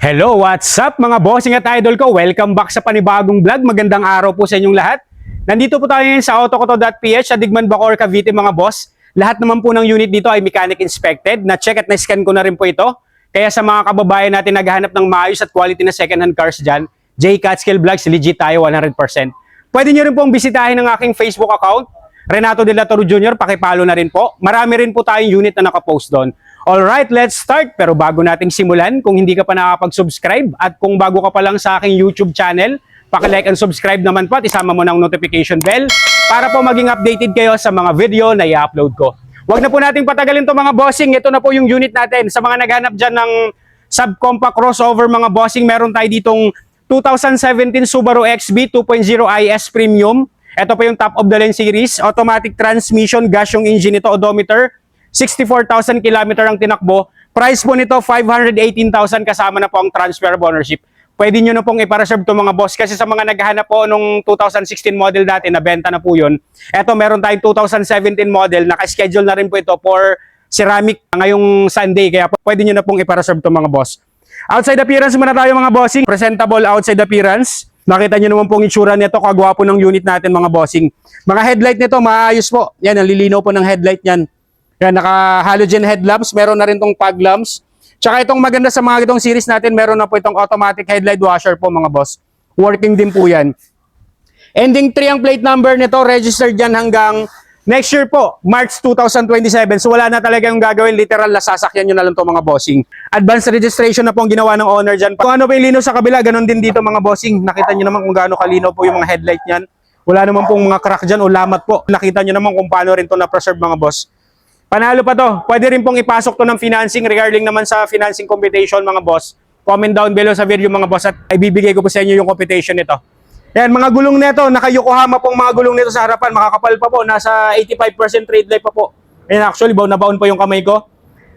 Hello, what's up mga bossing at idol ko? Welcome back sa panibagong vlog. Magandang araw po sa inyong lahat. Nandito po tayo ngayon sa autokoto.ph sa Digman, Bacoor, Cavite mga boss. Lahat naman po ng unit dito ay mechanic inspected. Na-check at na-scan ko na rin po ito. Kaya sa mga kababayan natin naghahanap ng maayos at quality na second-hand cars dyan, J. Catskill Vlogs, legit tayo 100%. Pwede nyo rin pong bisitahin ang aking Facebook account, Renato De La Toro Jr., pakipalo na rin po. Marami rin po tayong unit na nakapost doon. Alright, let's start. Pero bago nating simulan, kung hindi ka pa nakakapag-subscribe at kung bago ka pa lang sa aking YouTube channel, paki-like and subscribe naman po at isama mo ng notification bell para po maging updated kayo sa mga video na i-upload ko. Huwag na po nating patagalin to mga bossing. Ito na po yung unit natin. Sa mga naghanap dyan ng subcompact crossover mga bossing, meron tayo ditong 2017 Subaru XB 2.0 IS Premium. Ito po yung top of the line series. Automatic transmission, gas yung engine nito, odometer. 64,000 kilometer ang tinakbo. Price po nito 518,000 kasama na po ang transfer of ownership. Pwede nyo na pong ipareserve to mga boss kasi sa mga naghahanap po nung 2016 model dati, nabenta na po yun. Eto meron tayong 2017 model, naka-schedule na rin po ito for ceramic ngayong Sunday. Kaya pwede nyo na pong ipareserve to mga boss. Outside appearance muna tayo mga bossing. Presentable outside appearance. Nakita nyo naman pong itsura nito, kagwapo ng unit natin mga bossing. Mga headlight nito, maayos po. Yan, ang lilinaw po ng headlight niyan. Yan, naka-halogen headlamps, meron na rin tong fog lamps. Tsaka itong maganda sa mga itong series natin, meron na po itong automatic headlight washer po mga boss. Working din po yan. Ending 3 ang plate number nito, registered yan hanggang next year po, March 2027. So wala na talaga yung gagawin, literal na sasakyan nyo na lang to mga bossing. Advanced registration na po ang ginawa ng owner dyan. Kung ano pa yung linaw sa kabila, ganun din dito mga bossing. Nakita nyo naman kung gaano kalinaw po yung mga headlight nyan. Wala naman pong mga crack dyan o lamat po. Nakita nyo naman kung paano rin to na-preserve mga boss. Panalo pa to. Pwede rin pong ipasok to ng financing regarding naman sa financing computation mga boss. Comment down below sa video mga boss at ibibigay ko po sa inyo yung computation nito. Yan, mga gulong nito, naka-Yokohama pong mga gulong nito sa harapan. Makakapal pa po, nasa 85% trade life pa po. Ayan, actually, baon na baon pa yung kamay ko.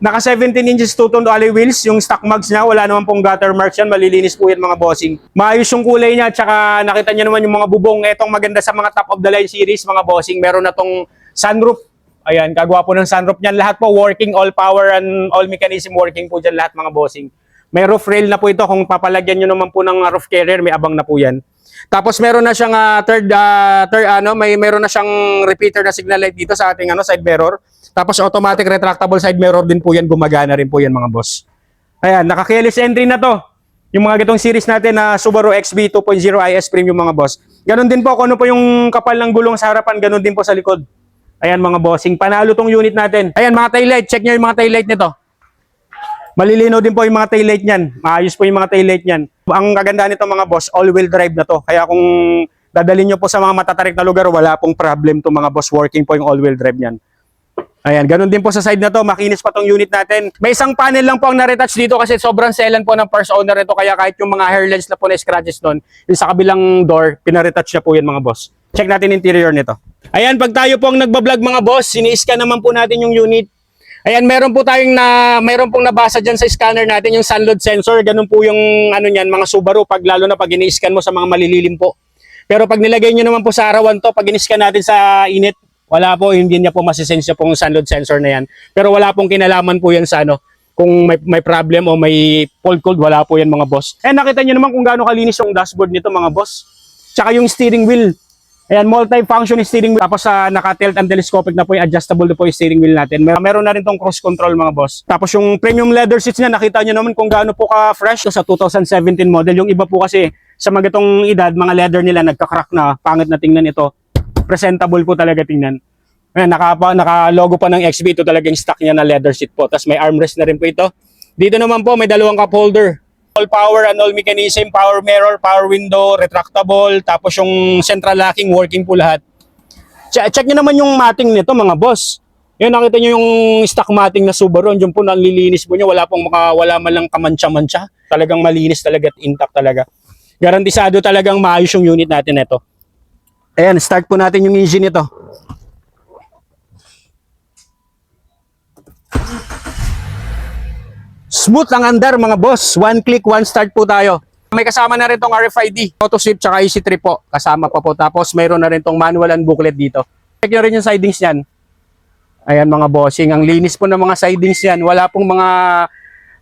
Naka 17 inches two-tone alloy wheels, yung stock mags niya, wala naman pong gutter marks yan, malilinis po yan mga bossing. Maayos yung kulay niya, tsaka nakita niyo naman yung mga bubong. Etong maganda sa mga top of the line series mga bossing, meron na tong sunroof. Ayan, kagwapo ng sunroof niyan. Lahat po working, all power and all mechanism working po dyan lahat mga bossing. May roof rail na po ito. Kung papalagyan nyo naman po ng roof carrier, may abang na po yan. Tapos meron na siyang meron na siyang repeater na signal light dito sa ating side mirror. Tapos automatic retractable side mirror din po yan. Gumagana rin po yan mga boss. Ayan, naka-keyless entry na to. Yung mga gitong series natin na Subaru XB 2.0 IS Premium mga boss. Ganon din po kung ano po yung kapal ng gulong sa harapan, ganon din po sa likod. Ayan mga bossing, panalo tong unit natin. Ayan mga taillight, check nyo yung mga taillight nito. Malilinaw din po yung mga taillight niyan. Maayos po yung mga taillight niyan. Ang kagandahan nito mga boss, all-wheel drive na to. Kaya kung dadalhin nyo po sa mga matatarik na lugar, wala pong problem to mga boss. Working po yung all-wheel drive niyan. Ayan, ganun din po sa side na to. Makinis pa tong unit natin. May isang panel lang po ang na-retouch dito kasi sobrang selan po ng first owner nito. Kaya kahit yung mga hairlines na po na scratches doon, yung sa kabilang door, pina-retouch na po yan mga boss. Check natin interior nito. Ayan, pag tayo po ang nagbablog mga boss, sini-scan naman po natin yung unit. Ayan, meron pong nabasa dyan sa scanner natin yung sun load sensor. Ganun po yung niyan, mga Subaru, lalo na pag ini-scan mo sa mga malililim po. Pero pag nilagay nyo naman po sa arawan to, pag ini-scan natin sa init, wala po, hindi niya po masisense pong sun load sensor na yan. Pero wala pong kinalaman po yan sa kung may problem o may fault code, wala po yan mga boss. Ayan, nakita nyo naman kung gaano kalinis yung dashboard nito mga boss. Tsaka yung steering wheel. Ayan, multi-function steering wheel. Tapos naka-tilt and telescopic na po yung adjustable na po yung steering wheel natin. Meron na rin tong cruise control mga boss. Tapos yung premium leather seats niya, nakita nyo naman kung gaano po ka-fresh sa 2017 model. Yung iba po kasi sa mga itong edad, mga leather nila nagka-crack na, pangit na tingnan ito. Presentable po talaga tingnan. Ayan, naka-logo pa ng XB. Ito talagang stock niya na leather seat po. Tapos may armrest na rin po ito. Dito naman po may dalawang cup holder. All power and all mechanism, power mirror, power window, retractable, tapos yung central locking working po lahat. Check nyo naman yung matting nito mga boss. Yun, nakita nyo yung stock matting na Subaru, yun po nalilinis po nyo, wala man lang kamantsa-mantsa. Talagang malinis talaga at intact talaga. Garantisado talagang maayos yung unit natin ito. Ayan, start po natin yung engine nito. Smooth ang andar mga boss. One click, one start po tayo. May kasama na rin tong RFID, auto sweep, tsaka EC3 po. Kasama pa po. Tapos mayroon na rin tong manual and booklet dito. Check nyo rin yung sidings yan. Ayan mga bossing. Ang linis po ng mga sidings yan. Wala pong mga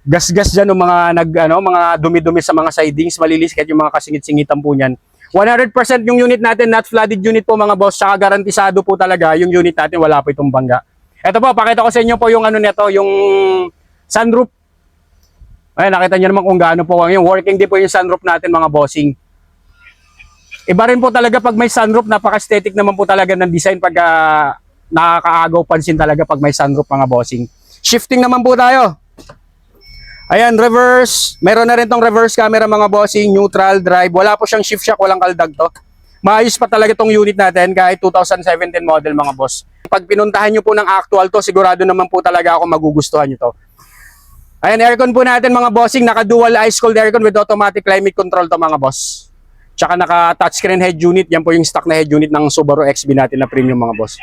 gas-gas dyan, ng mga mga dumi-dumi sa mga sidings, malinis kahit yung mga kasingit-singitan po niyan. 100% yung unit natin, not flooded unit po mga boss, tsaka garantisado po talaga yung unit natin, wala po itong bangga. Ito po, pakita ko sa inyo po yung nito, yung sunroof. Ay, nakita niyo naman kung gaano po yung working din po yung sunroof natin mga bossing. Iba rin po talaga pag may sunroof, napaka-aesthetic naman po talaga ng design pag nakakaagaw pansin talaga pag may sunroof mga bossing. Shifting naman po tayo. Ayan, reverse. Meron na rin tong reverse camera mga bossing, neutral, drive. Wala po siyang shift shock, walang kaldag to. Maayos pa talaga tong unit natin kahit 2017 model mga boss. Pag pinuntahan nyo po ng actual to, sigurado naman po talaga ako magugustuhan nyo to. Ayan, aircon po natin mga bossing, naka-dual ice-cold aircon with automatic climate control to mga boss. Tsaka naka-touchscreen head unit, yan po yung stock na head unit ng Subaru XB natin na premium mga boss.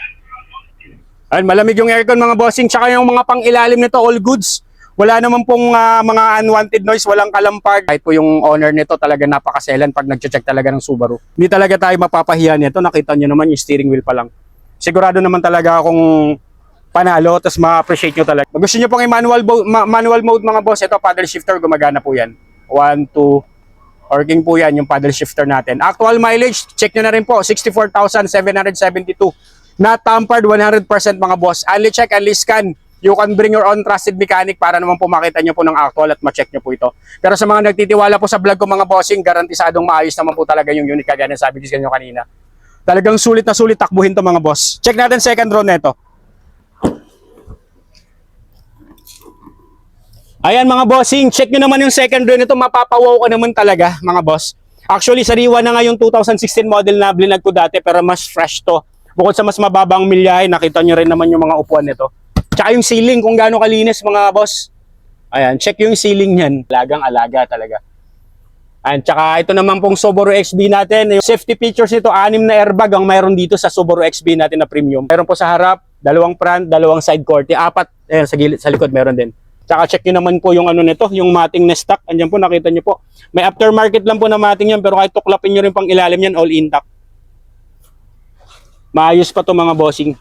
Ayan, malamig yung aircon mga bossing, tsaka yung mga pang-ilalim nito, all goods. Wala naman pong mga unwanted noise, walang kalampag. Kahit po yung owner nito talaga napakaselan pag nag-check talaga ng Subaru. Hindi talaga tayo mapapahiya nito. Nakita nyo naman yung steering wheel pa lang. Sigurado naman talaga akong panalo, tapos ma-appreciate nyo talaga. Kung gusto nyo pong manual mode mga boss, ito paddle shifter, gumagana po yan. 1, 2, working po yan yung paddle shifter natin. Actual mileage, check nyo na rin po, 64,772. Not tampered 100% mga boss. Only check, only scan. You can bring your own trusted mechanic para naman po makita nyo po ng actual at ma-check nyo po ito. Pero sa mga nagtitiwala po sa vlog ko mga bossing, garantisadong maayos naman po talaga yung unit kagaya ng sabi ko sa inyo kanina. Talagang sulit na sulit takbuhin to mga boss. Check natin second row nito. Ayan mga bossing, check nyo naman yung second row nito, mapapawaw ko naman talaga mga boss. Actually, sariwa na nga yung 2016 model na blinag ko dati pero mas fresh to. Bukod sa mas mababang milyahe, nakita nyo rin naman yung mga upuan nito. Tsaka yung ceiling, kung gaano kalinis mga boss. Ayan, check yung ceiling niyan. Alagang-alaga talaga. Ayan, tsaka ito naman pong Subaru XB natin. Yung safety features nito, 6 na airbag ang mayroon dito sa Subaru XB natin na premium. Meron po sa harap, 2 front, 2 side curtain, 4, ayan, sa gilid, sa likod meron din. Tsaka check nyo naman po yung nito, yung matting na stock. Andyan po, nakita nyo po. May aftermarket lang po na matting yan, pero kahit tuklapin nyo rin pang ilalim yan, all intact. Maayos pa to mga bossing.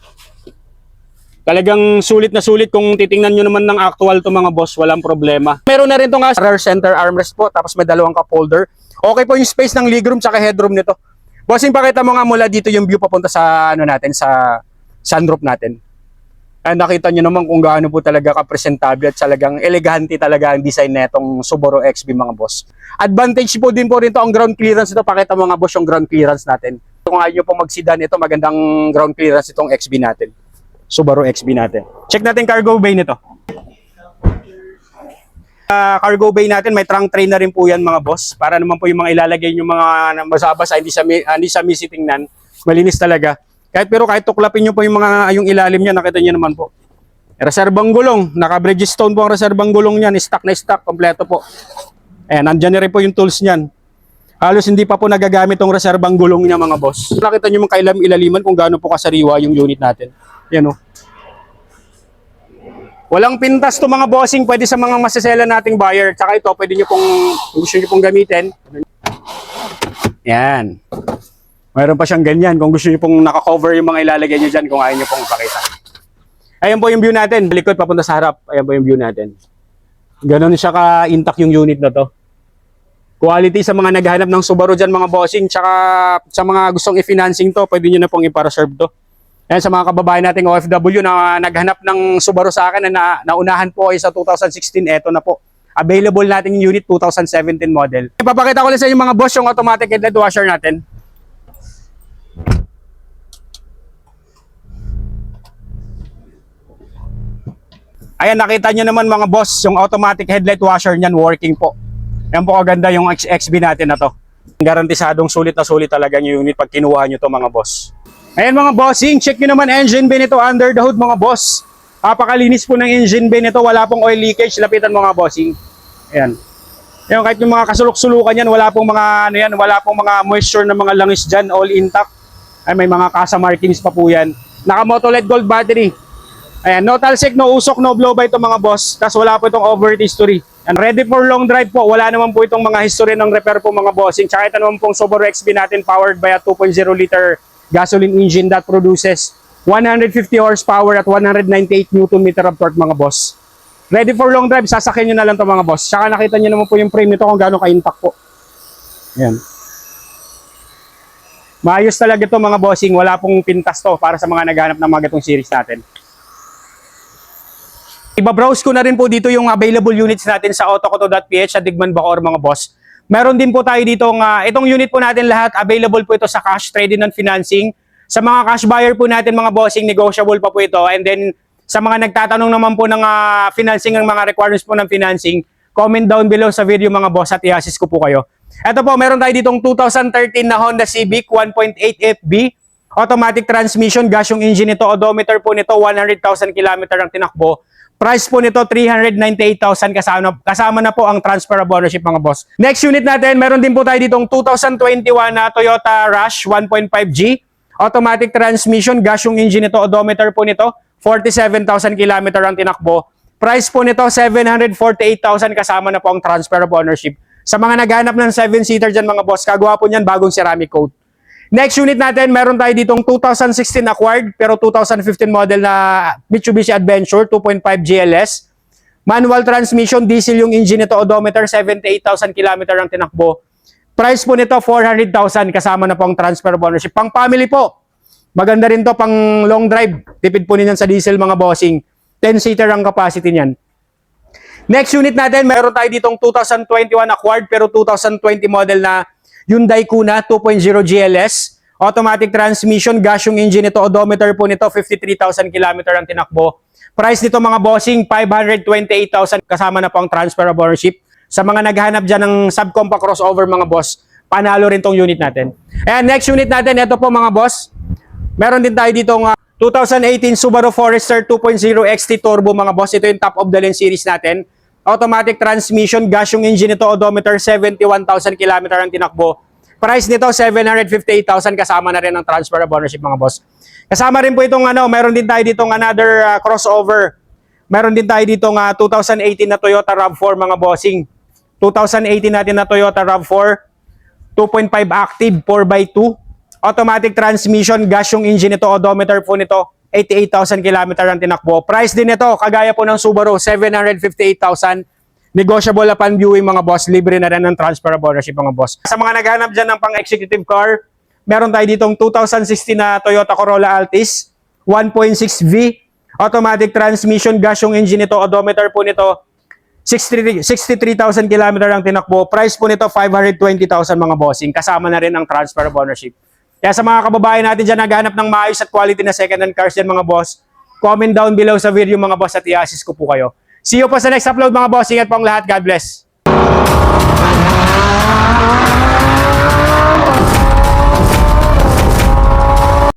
Talagang sulit na sulit kung titingnan nyo naman ng actual to mga boss, walang problema. Meron na rin to nga rear center armrest po, tapos may 2 cup holder. Okay po yung space ng legroom tsaka headroom nito. Bossing, pakita mo nga mula dito yung view papunta sa natin, sa sunroof natin. Ay, nakita nyo naman kung gaano po talaga ka-presentable at talagang elegante talaga ang design na itong Subaru XB mga boss. Advantage po din po rin to ang ground clearance nito. Pakita mo nga boss yung ground clearance natin. Kung ayaw nyo po mag-sedan ito, magandang ground clearance itong XB natin. Subaru XB natin. Check natin cargo bay nito. Cargo bay natin, may trunk tray na rin po yan mga boss. Para naman po yung mga ilalagay yung mga basa-basa, hindi sa misi tingnan. Malinis talaga. Kahit tuklapin nyo po yung yung ilalim niya, nakita nyo naman po. Reserbang gulong, naka-Bridgestone po ang reserbang gulong niyan, stock na stock, kompleto po. Ayan, nandyan na rin po yung tools niyan. Halos hindi pa po nagagamit tong reserbang gulong niya mga boss. Nakita nyo mga ilaliman kung gaano po kasariwa yung unit natin. Yan o. Walang pintas to mga bossing, pwede sa mga masasela nating buyer. Tsaka ito, pwede nyo pong, gusto nyo pong gamitin. Yan. Mayroon pa siyang ganyan kung gusto nyo pong naka-cover yung mga ilalagay nyo dyan kung ayaw nyo pong ipakita. Ayan po yung view natin. Likod papunta sa harap. Ayan po yung view natin. Ganon siya ka-intact yung unit na to. Quality sa mga naghahanap ng Subaru dyan mga bossing. Tsaka sa mga gustong i-financing to, pwede nyo na pong i-para-serve to. Ayan, sa mga kababayan nating OFW na naghanap ng Subaru sa akin na naunahan po ay sa 2016, eto na po. Available natin yung unit 2017 model. Ipapakita ko lang sa inyo mga boss yung automatic headlight washer natin. Ayan, nakita nyo naman mga boss, yung automatic headlight washer niyan working po. Yan po kaganda yung XB natin na to. Garantisadong sulit na sulit talaga yung unit pag kinuha nyo to mga boss. Ayan mga bossing, check nyo naman engine bay nito under the hood mga boss. Napakalinis po ng engine bay nito, wala pong oil leakage, lapitan mga bossing. Ayan. Ayan, kahit yung mga kasulok-sulukan yan, wala pong mga wala pong mga moisture na mga langis dyan, all intact. Ay, may mga kasa markings pa po yan. Naka Moto LED Gold battery. Ayan, no talsik, no usok, no blow by ito mga boss. Tapos wala po itong overheat history. And ready for long drive po, wala naman po itong mga history ng repair po mga bossing. Tsaka ito naman pong Subaru XB natin powered by a 2.0 liter gasoline engine that produces 150 horsepower at 198 Nm of torque mga boss. Ready for long drive, sasakyan nyo na lang to mga boss. Tsaka nakita nyo naman po yung frame nito kung gaano ka-intact po. Ayan. Maayos talaga ito mga bossing, wala pong pintas to para sa mga naghanap ng mga gatong series natin. Iba-browse ko na rin po dito yung available units natin sa autokoto.ph sa Digman Bacoor mga boss. Meron din po tayo dito itong unit po natin lahat, available po ito sa cash, trade-in and financing. Sa mga cash buyer po natin mga bossing, negotiable pa po ito. And then sa mga nagtatanong naman po ng financing, ng mga requirements po ng financing, comment down below sa video mga boss at i-assist ko po kayo. Ito po, meron tayo ditong 2013 na Honda Civic 1.8 FB. Automatic transmission, gas yung engine nito. Odometer po nito, 100,000 km ang tinakbo. Price po nito, 398,000 kasama na po ang transfer of ownership mga boss. Next unit natin, meron din po tayo ditong 2021 na Toyota Rush 1.5G. Automatic transmission, gas yung engine nito. Odometer po nito, 47,000 km ang tinakbo. Price po nito, 748,000 kasama na po ang transfer of ownership. Sa mga naghanap ng 7-seater dyan mga boss, kagawa po niyan bagong ceramic coat. Next unit natin, meron tayo ditong 2016 acquired pero 2015 model na Mitsubishi Adventure 2.5 GLS. Manual transmission, diesel yung engine nito, odometer 78,000 km ang tinakbo. Price po nito 400,000 kasama na po ang transfer of ownership. Pang family po. Maganda rin to pang long drive. Tipid po niyan sa diesel mga bossing. 10-seater ang capacity niyan. Next unit natin, meron tayo ditong 2021 acquired pero 2020 model na Hyundai Kona 2.0 GLS. Automatic transmission, gas yung engine nito, odometer po nito 53,000 km ang tinakbo. Price nito mga bossing 528,000 kasama na po ang transfer of ownership. Sa mga naghahanap dyan ng subcompact crossover mga boss, panalo rin tong unit natin. Ayan, next unit natin, ito po mga boss. Meron din tayo ditong 2018 Subaru Forester 2.0 XT Turbo mga boss. Ito yung top of the line series natin. Automatic transmission, gas yung engine nito, odometer 71,000 km ang tinakbo. Price nito 758,000 kasama na rin ang transfer of ownership mga boss. Kasama rin po itong meron din tayo ditong another crossover. Meron din tayo ditong 2018 na Toyota RAV4 mga bossing. 2018 natin na Toyota RAV4 2.5 active 4x2. Automatic transmission, gas yung engine nito, odometer po nito 88,000 km ang tinakbo. Price din nito, kagaya po ng Subaru, 758,000. Negotiable upon viewing mga boss. Libre na rin ng transfer of ownership mga boss. Sa mga naghanap dyan ng pang-executive car, meron tayo ditong 2016 na Toyota Corolla Altis, 1.6V. Automatic transmission, gas yung engine nito, odometer po nito, 63,000 km ang tinakbo. Price po nito, 520,000 mga bossing. Kasama na rin ang transfer of ownership. Kaya sa mga kababayan natin dyan naghanap ng maayos at quality na second-hand cars dyan mga boss, comment down below sa video mga boss at i-assist ko po kayo. See you po sa next upload mga boss. Ingat po ang lahat. God bless.